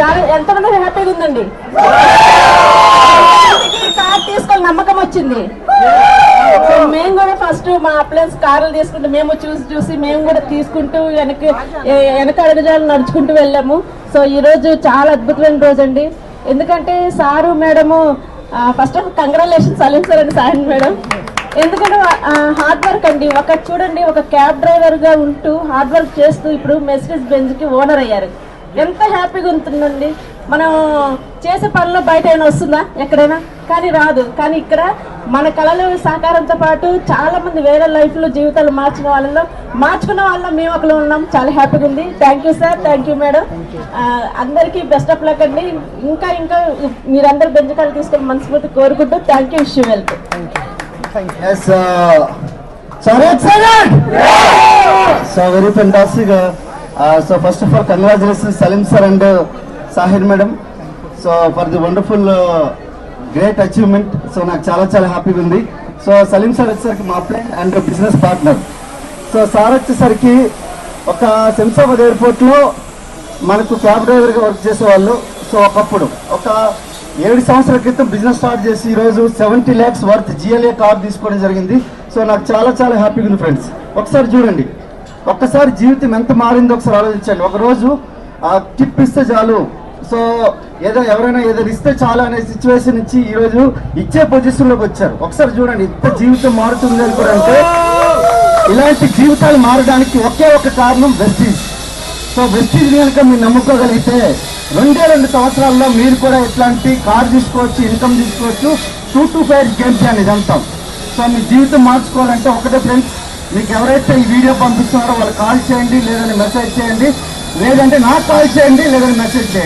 చాలా ఎంతమంది హ్యాపీగా ఉందండి. కార్ తీసుకొని నమ్మకం వచ్చింది. సో మేము కూడా ఫస్ట్ మా అప్లయన్స్ కార్లు తీసుకుంటూ మేము చూసి మేము కూడా తీసుకుంటూ వెనక అడుగుజాలు నడుచుకుంటూ వెళ్ళాము. సో ఈ రోజు చాలా అద్భుతమైన రోజు అండి. ఎందుకంటే sir madam first of congratulations Salim sir అండి, సాయన్ మేడం. ఎందుకంటే హార్డ్ వర్క్ అండి. చూడండి, ఒక క్యాబ్ డ్రైవర్ గా ఉంటూ హార్డ్ వర్క్ చేస్తూ ఇప్పుడు మెర్సిడీస్ బెంజ్ కి ఓనర్ అయ్యారు. ఎంత హ్యాపీగా ఉంటుందండి. మనం చేసే పనిలో బయట ఏమైనా వస్తుందా ఎక్కడైనా? కానీ రాదు. కానీ ఇక్కడ మన కళలు సహకారంతో పాటు చాలా మంది వేరే లైఫ్ లో జీవితాలు మార్చుకున్న వాళ్ళలో మేము ఒకరు ఉన్నాం. చాలా హ్యాపీగా ఉంది. Thank you sir, thank you madam. అందరికీ బెస్ట్ ఆఫ్ లక్ అండి. ఇంకా మీరందరూ బెంచ్ కాళ్ళు తీసుకొని మనస్ఫూర్తి కోరుకుంటూ thank you, wish you welcome. Yes, so excited! So very fantastic. So first of all, congratulations Salim sir and Sahir madam. So for the wonderful, great achievement. So నాకు చాలా హ్యాపీగా ఉంది. సో సలీం సార్ వచ్చేసరికి మా friend and business partner. So sir వచ్చేసరికి ఒక శంషాబాద్ ఎయిర్పోర్ట్లో మనకు క్యాబ్ డ్రైవర్గా వర్క్ చేసేవాళ్ళు. సో ఒకప్పుడు ఒక 7 సంవత్సరాల క్రితం బిజినెస్ స్టార్ట్ చేసి ఈరోజు 70 lakhs వర్త్ GLA కార్ తీసుకోవడం జరిగింది. సో నాకు చాలా హ్యాపీగా ఉంది ఫ్రెండ్స్. ఒకసారి చూడండి, ఒక్కసారి జీవితం ఎంత మారిందో ఒకసారి ఆలోచించండి. ఒకరోజు ఆ టిప్ ఇస్తే చాలు, సో ఎవరైనా ఏదైనా ఇస్తే చాలు అనే సిచ్యువేషన్ నుంచి ఈరోజు ఇచ్చే పొజిషన్లోకి వచ్చారు. ఒకసారి చూడండి, ఇంత జీవితం మారుతుంది అనుకోరంటే ఇలాంటి జీవితాలు మారడానికి ఒకే ఒక కారణం వెస్టీజ్. సో వెస్టీజ్ కనుక మీరు నమ్ముకోగలిగితే 2 సంవత్సరాల్లో మీరు కూడా ఇట్లాంటి కార్ తీసుకోవచ్చు, ఇన్కమ్ తీసుకోవచ్చు. 2 to 5 గేమ్ ప్లాన్ ఇదంతా. సో మీ జీవితం మార్చుకోవాలంటే ఒకటే ఫ్రెండ్స్, మీకు ఎవరైతే ఈ వీడియో పంపిస్తున్నారో వాళ్ళు కాల్ చేయండి, లేదంటే మెసేజ్ చేయండి, లేదంటే నాకు కాల్ చేయండి, లేదంటే మెసేజ్ చేయండి.